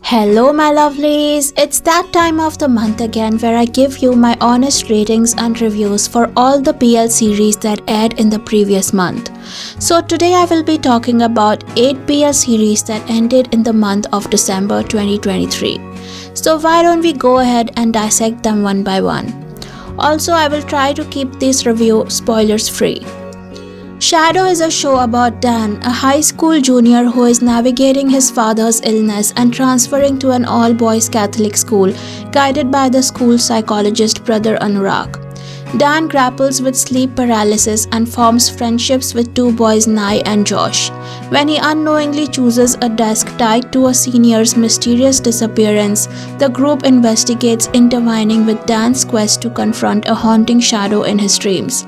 Hello, my lovelies! It's that time of the month again where I give you my honest ratings and reviews for all the BL series that aired in the previous month. So, today I will be talking about 8 BL series that ended in the month of December 2023. So, why don't we go ahead and dissect them one by one? Also, I will try to keep this review spoilers free. Shadow is a show about Dan, a high school junior who is navigating his father's illness and transferring to an all-boys Catholic school, guided by the school psychologist Brother Anurag. Dan grapples with sleep paralysis and forms friendships with two boys Nai and Josh. When he unknowingly chooses a desk tied to a senior's mysterious disappearance, the group investigates, intertwining with Dan's quest to confront a haunting shadow in his dreams.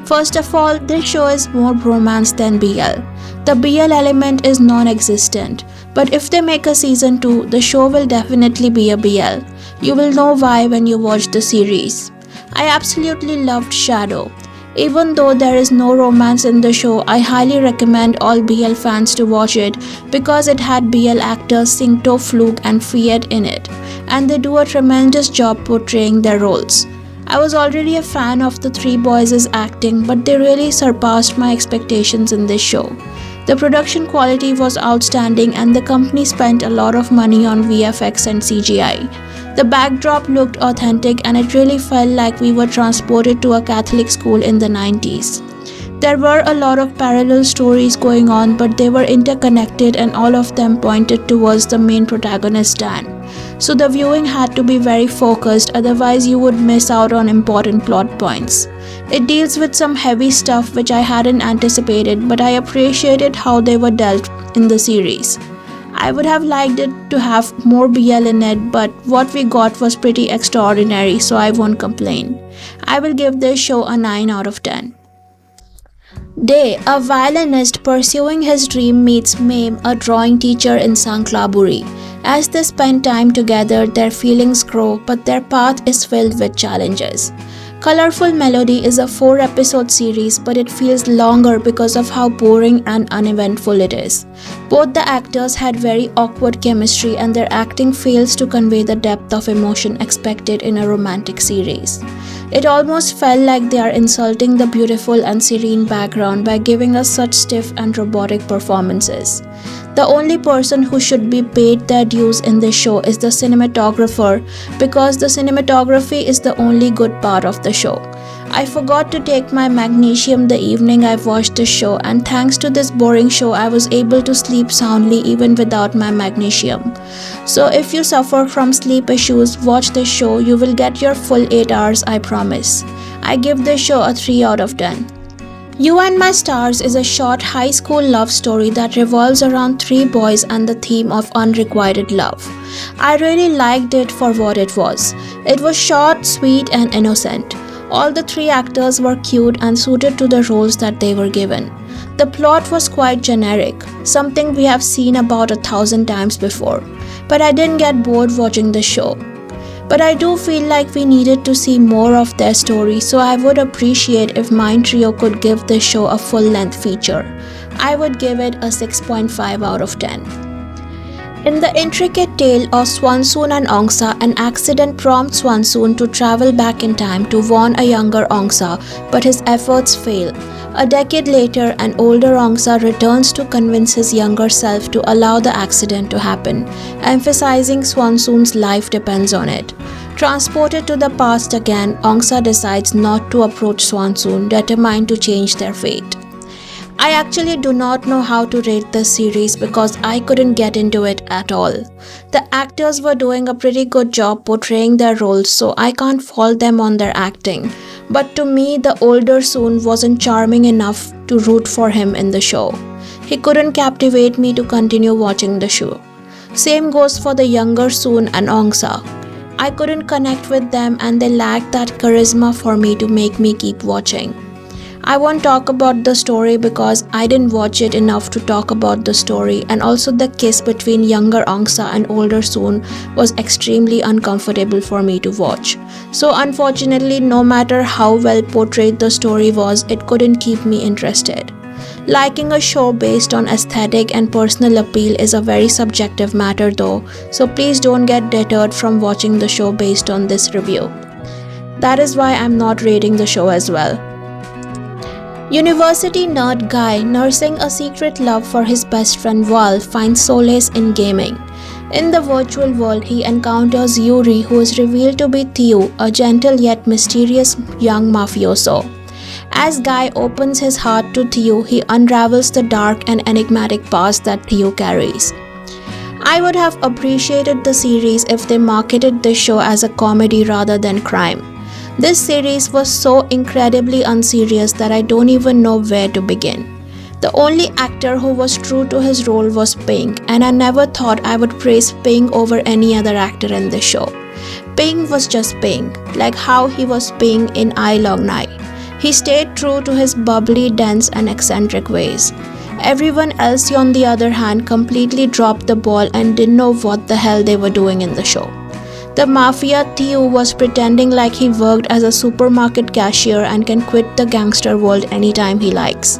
First of all, this show is more bromance than BL. The BL element is non-existent, but if they make a season 2, the show will definitely be a BL. You will know why when you watch the series. I absolutely loved Shadow. Even though there is no romance in the show, I highly recommend all BL fans to watch it because it had BL actors Singto, Fluke and Fiat in it, and they do a tremendous job portraying their roles. I was already a fan of the three boys' acting, but they really surpassed my expectations in this show. The production quality was outstanding and the company spent a lot of money on VFX and CGI. The backdrop looked authentic and it really felt like we were transported to a Catholic school in the 90s. There were a lot of parallel stories going on, but they were interconnected and all of them pointed towards the main protagonist Dan. So the viewing had to be very focused, otherwise you would miss out on important plot points. It deals with some heavy stuff which I hadn't anticipated, but I appreciated how they were dealt in the series. I would have liked it to have more BL in it, but what we got was pretty extraordinary, so I won't complain. I will give this show a 9 out of 10. Day, a violinist pursuing his dream, meets Mame, a drawing teacher in Sanklaburi. As they spend time together, their feelings grow, but their path is filled with challenges. Colorful Melody is a 4-episode series, but it feels longer because of how boring and uneventful it is. Both the actors had very awkward chemistry and their acting fails to convey the depth of emotion expected in a romantic series. It almost felt like they are insulting the beautiful and serene background by giving us such stiff and robotic performances. The only person who should be paid their dues in this show is the cinematographer, because the cinematography is the only good part of the show. I forgot to take my magnesium the evening I watched the show, and thanks to this boring show I was able to sleep soundly even without my magnesium. So if you suffer from sleep issues, watch this show. You will get your full 8 hours, I promise. I give this show a 3 out of 10. You and My Stars is a short high school love story that revolves around 3 boys and the theme of unrequited love. I really liked it for what it was. It was short, sweet and innocent. All the 3 actors were cute and suited to the roles that they were given. The plot was quite generic, something we have seen about 1,000 times before, but I didn't get bored watching the show. But I do feel like we needed to see more of their story, so I would appreciate if Mind Trio could give this show a full-length feature. I would give it a 6.5 out of 10. In the intricate tale of Swanson and Anga, an accident prompts Swanson to travel back in time to warn a younger Anga, but his efforts fail. A decade later, an older Anga returns to convince his younger self to allow the accident to happen, emphasizing Swanson's life depends on it. Transported to the past again, Anga decides not to approach Swanson, determined to change their fate. I actually do not know how to rate this series because I couldn't get into it at all. The actors were doing a pretty good job portraying their roles, so I can't fault them on their acting. But to me, the older Soon wasn't charming enough to root for him in the show. He couldn't captivate me to continue watching the show. Same goes for the younger Soon and Anga. I couldn't connect with them and they lacked that charisma for me to make me keep watching. I won't talk about the story because I didn't watch it enough to talk about the story, and also the kiss between younger Anga and older Soon was extremely uncomfortable for me to watch. So unfortunately, no matter how well portrayed the story was, it couldn't keep me interested. Liking a show based on aesthetic and personal appeal is a very subjective matter though, so please don't get deterred from watching the show based on this review. That is why I'm not rating the show as well. University nerd guy nursing a secret love for his best friend Val finds solace in gaming. In the virtual world, he encounters Yuri, who is revealed to be Theo, a gentle yet mysterious young mafioso. As Guy opens his heart to Theo, he unravels the dark and enigmatic past that Theo carries. I would have appreciated the series if they marketed this show as a comedy rather than crime. This series was so incredibly unserious that I don't even know where to begin. The only actor who was true to his role was Ping, and I never thought I would praise Ping over any other actor in the show. Ping was just Ping, like how he was Ping in I Long Night. He stayed true to his bubbly, dense and eccentric ways. Everyone else on the other hand completely dropped the ball and didn't know what the hell they were doing in the show. The mafia Theo was pretending like he worked as a supermarket cashier and can quit the gangster world anytime he likes.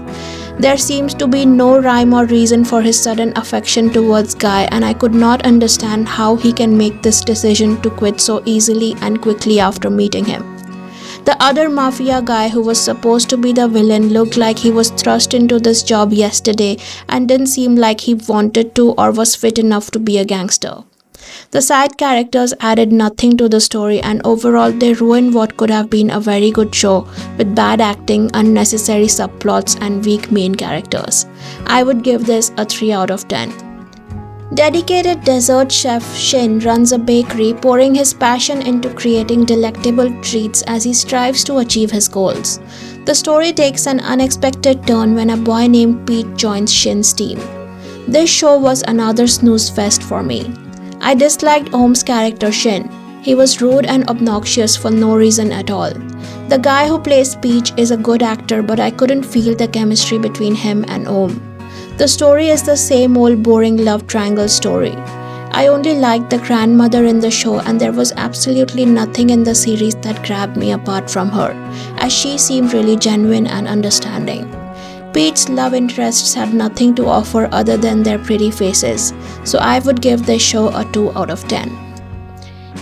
There seems to be no rhyme or reason for his sudden affection towards Guy, and I could not understand how he can make this decision to quit so easily and quickly after meeting him. The other mafia guy who was supposed to be the villain looked like he was thrust into this job yesterday and didn't seem like he wanted to or was fit enough to be a gangster. The side characters added nothing to the story, and overall they ruined what could have been a very good show with bad acting, unnecessary subplots and weak main characters. I would give this a 3 out of 10. Dedicated dessert chef Shin runs a bakery, pouring his passion into creating delectable treats as he strives to achieve his goals. The story takes an unexpected turn when a boy named Pete joins Shin's team. This show was another snooze fest for me. I disliked Ohm's character Shin. He was rude and obnoxious for no reason at all. The guy who plays Peach is a good actor, but I couldn't feel the chemistry between him and Ohm. The story is the same old boring love triangle story. I only liked the grandmother in the show, and there was absolutely nothing in the series that grabbed me apart from her, as she seemed really genuine and understanding. Pete's love interests had nothing to offer other than their pretty faces, so I would give this show a 2 out of 10.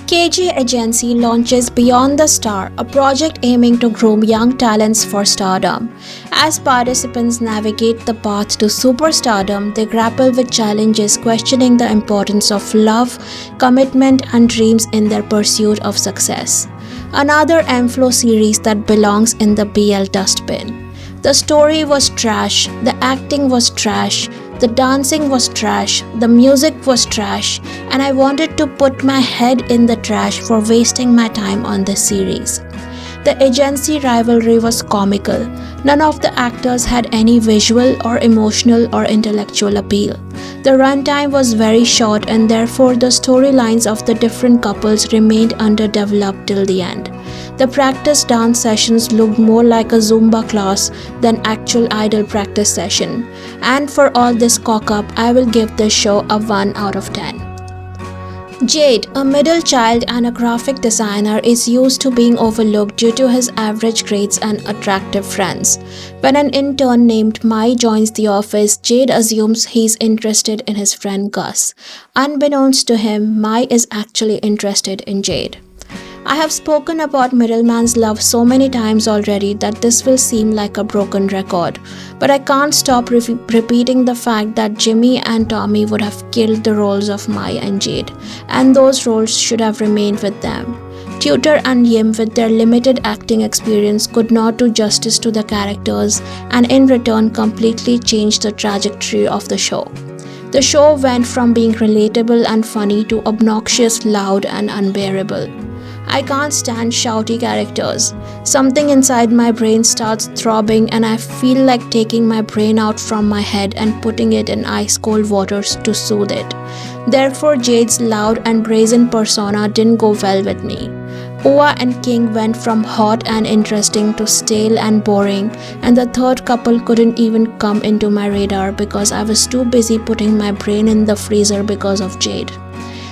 KG Agency launches Beyond the Star, a project aiming to groom young talents for stardom. As participants navigate the path to superstardom, they grapple with challenges questioning the importance of love, commitment, and dreams in their pursuit of success. Another M-Flow series that belongs in the BL dustbin. The story was trash, the acting was trash, the dancing was trash, the music was trash, and I wanted to put my head in the trash for wasting my time on this series. The agency rivalry was comical. None of the actors had any visual or emotional or intellectual appeal. The runtime was very short, and therefore the storylines of the different couples remained underdeveloped till the end. The practice dance sessions looked more like a Zumba class than actual idol practice session. And for all this cock-up, I will give this show a 1 out of 10. Jade, a middle child and a graphic designer, is used to being overlooked due to his average grades and attractive friends. When an intern named Mai joins the office, Jade assumes he's interested in his friend Gus. Unbeknownst to him, Mai is actually interested in Jade. I have spoken about Middleman's love so many times already that this will seem like a broken record, but I can't stop repeating the fact that Jimmy and Tommy would have killed the roles of Mai and Jade, and those roles should have remained with them. Tutor and Yim, with their limited acting experience, could not do justice to the characters and in return completely changed the trajectory of the show. The show went from being relatable and funny to obnoxious, loud, and unbearable. I can't stand shouty characters. Something inside my brain starts throbbing and I feel like taking my brain out from my head and putting it in ice-cold waters to soothe it. Therefore, Jade's loud and brazen persona didn't go well with me. Oa and King went from hot and interesting to stale and boring, and the third couple couldn't even come into my radar because I was too busy putting my brain in the freezer because of Jade.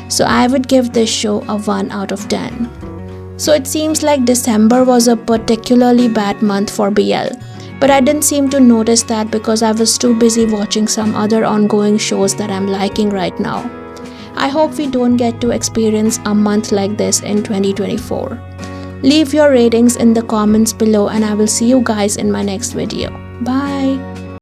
So I would give this show a 1 out of 10. So it seems like December was a particularly bad month for BL. but I didn't seem to notice that because I was too busy watching some other ongoing shows that I'm liking right now. I hope we don't get to experience a month like this in 2024. Leave your ratings in the comments below and I will see you guys in my next video. Bye!